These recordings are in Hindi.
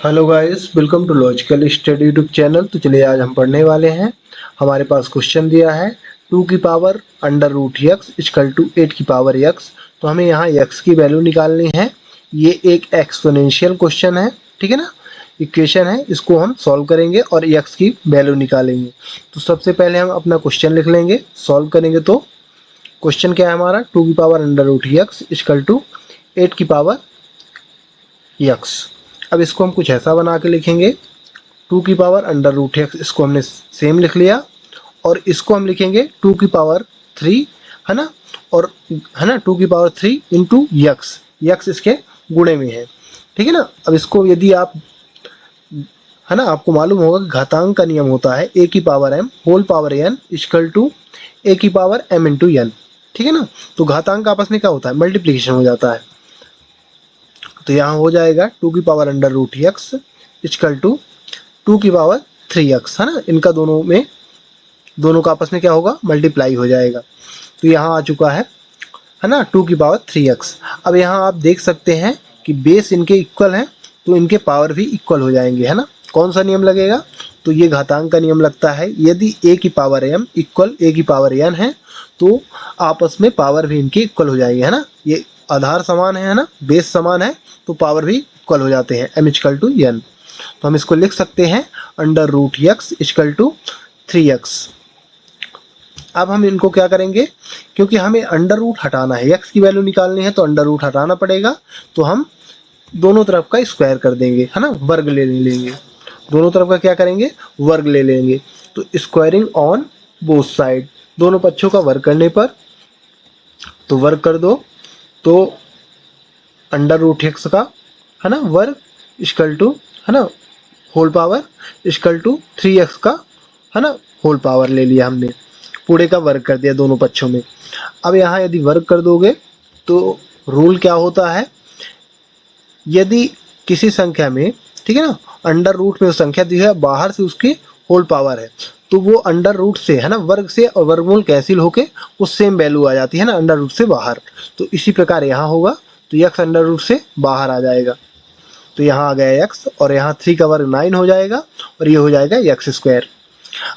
Hello guys, welcome to logical study YouTube channel. तो चलिए आज हम पढ़ने वाले हैं। हमारे पास क्वेश्चन दिया है 2 की power under root X equal to 8 की पावर यक्स। तो हमें यहाँ यक्स की वैल्यू निकालनी है। ये एक एक्सपोनेंशियल क्वेश्चन है, ठीक है ना। इक्वेशन है, इसको हम सॉल्व करेंगे और यक्स की वैल्यू निकालेंगे। तो सबसे पहले हम अपना क्वेश्चन लिख लेंगे, सॉल्व करेंगे। तो क्वेश्चन क्या है हमारा, 2 की power under root X equal to 8 की पावर यक्स। अब इसको हम कुछ ऐसा बना के लिखेंगे, 2 की पावर अंडर रूट एक्स, इसको हमने सेम लिख लिया। और इसको हम लिखेंगे 2 की पावर 3, है ना। और है ना 2 की पावर 3 इंटू यक्स, यक्स इसके गुणे में है, ठीक है ना। अब इसको यदि आप, है ना, आपको मालूम होगा कि घातांक का नियम होता है ए की power M whole power N equal to A की पावर एम इंटू एन, ठीक है ना। तो घातांक आपस में क्या होता है, मल्टीप्लीकेशन हो जाता है। तो यहाँ हो जाएगा 2 की power under root X equal to 2 की पावर 3x, है ना। इनका दोनों का आपस में क्या होगा, मल्टीप्लाई हो जाएगा। तो यहाँ आ चुका है ना 2 की पावर 3x। अब यहाँ आप देख सकते हैं कि बेस इनके इक्वल हैं, तो इनके पावर भी इक्वल हो जाएंगे, है ना। कौन सा नियम लगेगा, तो ये घातांक का नियम लगता है। यदि a की पावर m इक्वल a की पावर n है तो आपस में पावर भी इनकी इक्वल हो जाएगी, है ना। ये आधार समान है ना, बेस समान है, तो पावर भी इक्वल हो जाते हैं, m इक्वल टू n। तो हम इसको लिख सकते हैं under root X equal to 3x। अब हम इनको क्या करेंगे, क्योंकि हमें अंडर रूट हटाना है, यक्स की वैल्यू निकालनी है तो अंडर रूट हटाना पड़ेगा। तो हम दोनों तरफ का स्क्वायर कर देंगे, है ना, वर्ग ले लेंगे। दोनों तरफ का क्या करेंगे, वर्ग ले लेंगे। तो स्क्वायरिंग ऑन बोथ साइड, दोनों पक्षों का वर्ग करने पर, तो वर्ग कर दो। तो अंडर रूट एक्स का, है ना, वर्ग इक्वल टू, है ना, whole power equal to 3x का, है ना, होल पावर ले लिया हमने, पूरे का वर्ग कर दिया दोनों पक्षों में। अब यहाँ यदि वर्ग कर दोगे तो रूल क्या होता है, यदि किसी संख्या में, ठीक है ना, अंडर रूट में वो संख्या दी है, बाहर से उसकी होल पावर है, तो वो अंडर रूट से, है ना, वर्ग से और वर्गमूल कैंसिल होके वो सेम वैल्यू आ जाती है ना, अंडर रूट से बाहर। तो इसी प्रकार यहाँ होगा, तो यक्स अंडर रूट से बाहर आ जाएगा। तो यहाँ आ गया x, और यहाँ 3 का वर्ग 9 हो जाएगा, और ये हो जाएगा एक्स स्क्वायर।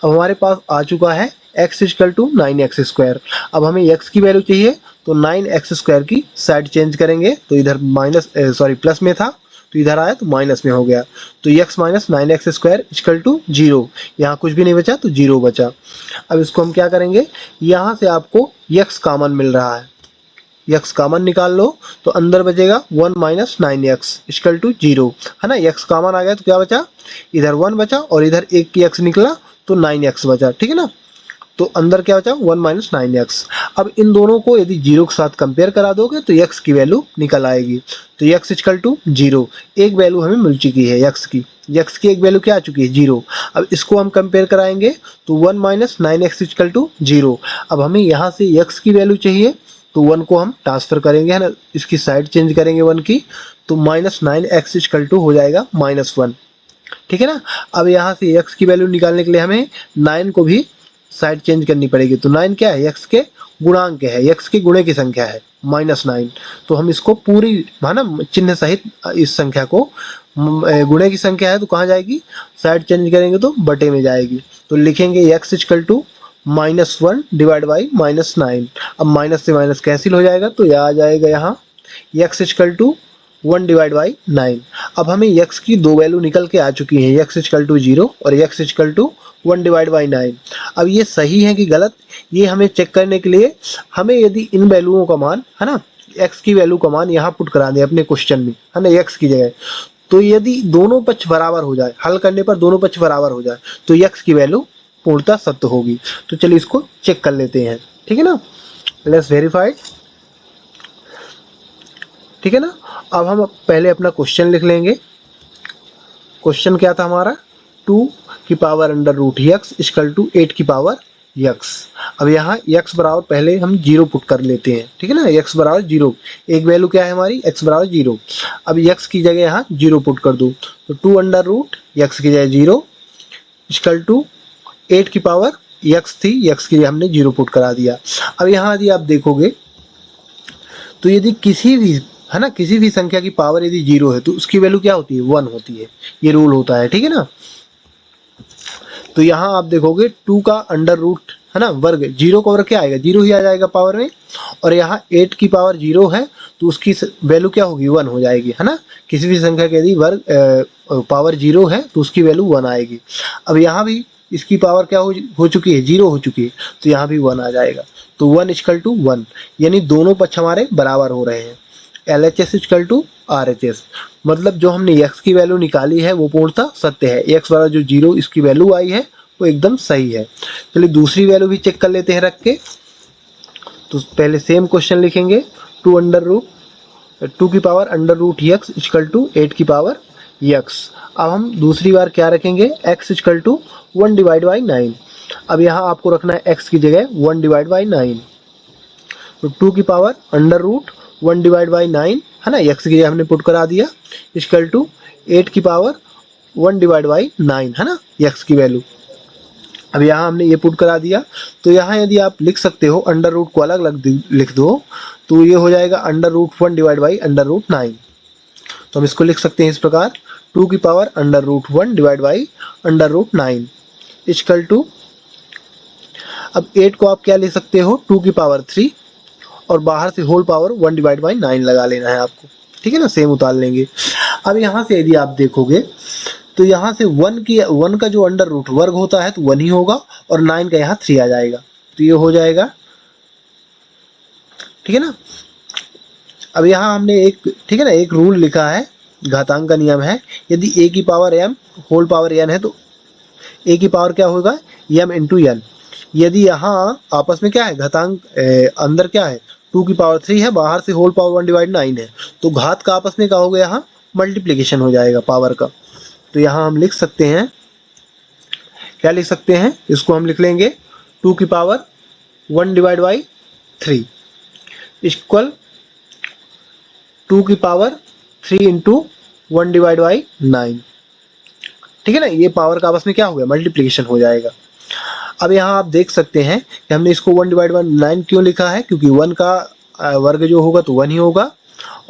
अब हमारे पास आ चुका है x इक्वल टू 9x²। अब हमें x की वैल्यू चाहिए, तो 9x² की साइड चेंज करेंगे। तो इधर प्लस में था, तो इधर आया तो माइनस में हो गया। तो x minus 9x² equal to 0। यहाँ कुछ भी नहीं बचा तो 0 बचा। अब इसको हम क्या करेंगे, यहाँ से आपको x कॉमन मिल रहा है, यक्स कॉमन निकाल लो, तो अंदर बचेगा 1 माइनस 9x इक्वल टू 0, है ना। यक्स कॉमन आ गया तो क्या बचा, इधर 1 बचा और इधर एक यक्स निकला तो 9x बचा, ठीक है ना। तो अंदर क्या बचा, 1 माइनस 9x। अब इन दोनों को यदि 0 के साथ कंपेयर करा दोगे तो यक्स की वैल्यू निकल आएगी। तो यक्स इक्वल टू 0, एक वैल्यू हमें मिल चुकी है यक्स की एक वैल्यू क्या आ चुकी है, 0। अब इसको हम कंपेयर कराएंगे तो 1 माइनस 9x इक्वल टू 0। अब हमें यहाँ से यक्स की वैल्यू चाहिए, तो 1 को हम ट्रांसफर करेंगे, है ना, इसकी साइड चेंज करेंगे 1 की, तो माइनस 9x इक्वल टू हो जाएगा -1, ठीक है ना। अब यहाँ से x की वैल्यू निकालने के लिए हमें 9 को भी साइड चेंज करनी पड़ेगी। तो 9 क्या है, x के गुणांक है, x के गुणे की संख्या है -9। तो हम इसको पूरी, है ना, चिन्ह सहित इस संख्या को, गुणे की संख्या है तो कहाँ जाएगी, साइड चेंज करेंगे तो बटे में जाएगी। तो लिखेंगे x equal to -1 divide by -9। अब माइनस से माइनस कैंसिल हो जाएगा, तो यह आ जाएगा यहाँ x equal to 1 divide by 9। अब हमें x की दो वैल्यू निकल के आ चुकी हैं, x इक्वल टू 0 और x equal to 1 divide by 9। अब ये सही है कि गलत, ये हमें चेक करने के लिए हमें यदि इन वैल्यूओं का मान, है ना, x की वैल्यू का मान यहाँ पुट करा दें अपने क्वेश्चन में, है ना, x की जगह। तो यदि दोनों पक्ष बराबर हो जाए, हल करने पर दोनों पक्ष बराबर हो जाए, तो x की वैल्यू पूर्णतः सत्य होगी। तो चलिए इसको चेक कर लेते हैं, ठीक है ना, लेट्स वेरीफाइड, ठीक है ना। अब हम पहले अपना क्वेश्चन लिख लेंगे। क्वेश्चन क्या था हमारा, 2 की power under root X equal to 8 की पावर यक्स। अब यहाँ x बराबर पहले हम 0 पुट कर लेते हैं, ठीक है ना, x बराबर 0, एक वैल्यू क्या है हमारी, x बराबर 0। अब x की जगह यहाँ 0 पुट कर दो, तो 2 अंडर रूट x की जगह 0 इक्वल टू 8 की पावर x थी, x के लिए हमने 0 पुट करा दिया। अब यहाँ यदि आप देखोगे तो यदि किसी भी, है ना, किसी भी संख्या की पावर यदि 0 है तो उसकी वैल्यू क्या होती है, 1 होती है। ये रूल होता है, ठीक है ना। तो यहाँ आप देखोगे 2 का अंडर रूट, है ना, वर्ग, 0 का वर्ग क्या आएगा, 0 ही आ जाएगा पावर में। और यहाँ 8 की पावर 0 है तो उसकी वैल्यू क्या होगी, 1 हो जाएगी, है ना। किसी भी संख्या के यदि वर्ग पावर 0 है तो उसकी वैल्यू 1 आएगी। अब यहाँ भी इसकी पावर क्या हो चुकी है, 0 हो चुकी है, तो यहाँ भी 1 आ जाएगा। तो 1 इक्वल टू 1, यानी दोनों पक्ष हमारे बराबर हो रहे हैं। LHS इक्वल टू RHS, मतलब जो हमने x की वैल्यू निकाली है वो पूर्णतः सत्य है। x वाला जो 0 इसकी वैल्यू आई है वो एकदम सही है। चलिए दूसरी वैल्यू भी चेक कर लेते हैं रख के। तो पहले सेम क्वेश्चन लिखेंगे, 2 की power under root x equal to 8 की पावर x। अब हम दूसरी बार क्या रखेंगे, x equal to 1 divide by 9। अब यहाँ आपको रखना है x की जगह 1 डिवाइड बाई 9। तो 2 की power under root 1 divide by 9, है ना, x की जगह हमने पुट करा दिया, इक्वल टू 8 की पावर 1 डिवाइड बाई 9, है ना, x की वैल्यू। अब यहाँ हमने ये पुट करा दिया। तो यहाँ यदि आप लिख सकते हो अंडर रूट को अलग अलग लिख दो तो ये हो जाएगा under root 1 divide by under root 9। तो हम इसको लिख सकते हैं इस प्रकार, 2 की power under root 1 divide by under root 9 equal to, अब 8 को आप क्या ले सकते हो, 2 की पावर 3 और बाहर से होल पावर 1 डिवाइड बाई 9 लगा लेना है आपको, ठीक है ना, सेम उतार लेंगे। अब यहाँ से यदि आप देखोगे तो यहाँ से 1 का जो अंडर रूट वर्ग होता है तो 1 ही होगा, और 9 का यहाँ 3 आ जाएगा, तो ये हो जाएगा, ठीक है ना। अब यहाँ हमने एक, ठीक है ना, एक रूल लिखा है, घातांक का नियम है, यदि a की power m whole power n है तो a की पावर क्या होगा, m इंटू n। यदि यहाँ आपस में क्या है, घातांक अंदर क्या है, 2 की पावर 3 है, बाहर से होल पावर 1 डिवाइड 9 है, तो घात का आपस में क्या होगा, यहाँ मल्टीप्लीकेशन हो जाएगा पावर का। तो यहाँ हम लिख सकते हैं, क्या लिख सकते हैं, इसको हम लिख लेंगे 2 की पावर 1 डिवाइड बाई 3 इक्वल 2 की पावर 3 इंटू 1 डिवाइड बाई 9, ठीक है ना। ये पावर का आपस में क्या हो गया, मल्टीप्लीकेशन हो जाएगा। अब यहाँ आप देख सकते हैं कि हमने इसको 1 डिवाइड बाई 9 क्यों लिखा है, क्योंकि 1 का वर्ग जो होगा तो 1 ही होगा,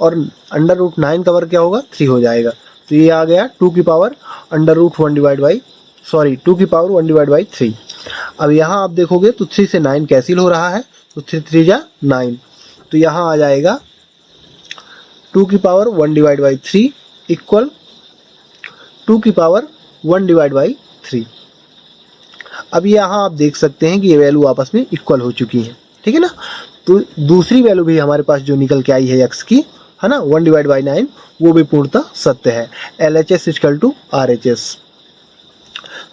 और अंडर रूट 9 का वर्ग क्या होगा, 3 हो जाएगा। तो ये आ गया 2 की power under root 1 divide by 2 की पावर 1 डिवाइड बाई 3। अब यहाँ आप देखोगे तो 3 से 9 कैंसिल हो रहा है, तो 3 3 जा 9, तो यहाँ आ जाएगा 2 की पावर 1 डिवाइड बाई 3 इक्वल 2 की पावर 1 डिवाइड बाई 3। अब यहाँ आप देख सकते हैं कि ये वैल्यू आपस में इक्वल हो चुकी है, ठीक है ना। तो दूसरी वैल्यू भी हमारे पास जो निकल के आई है x की, है ना, 1 डिवाइड बाई 9, वो भी पूर्णतः सत्य है। LHS equal to RHS।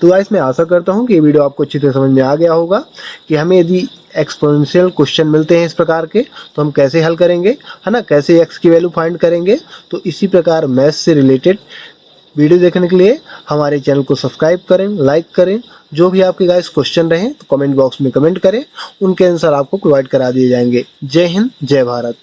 तो गाइस मैं आशा करता हूँ कि ये वीडियो आपको अच्छी तरह समझ में आ गया होगा कि हमें यदि एक्सपोनेंशियल क्वेश्चन मिलते हैं इस प्रकार के तो हम कैसे हल करेंगे, है ना, कैसे x की वैल्यू फाइंड करेंगे। तो इसी प्रकार मैथ्स से रिलेटेड वीडियो देखने के लिए हमारे चैनल को सब्सक्राइब करें, लाइक करें। जो भी आपके गाइस क्वेश्चन रहें तो कमेंट बॉक्स में कमेंट करें, उनके आंसर आपको प्रोवाइड करा दिए जाएंगे। जय हिंद, जय भारत।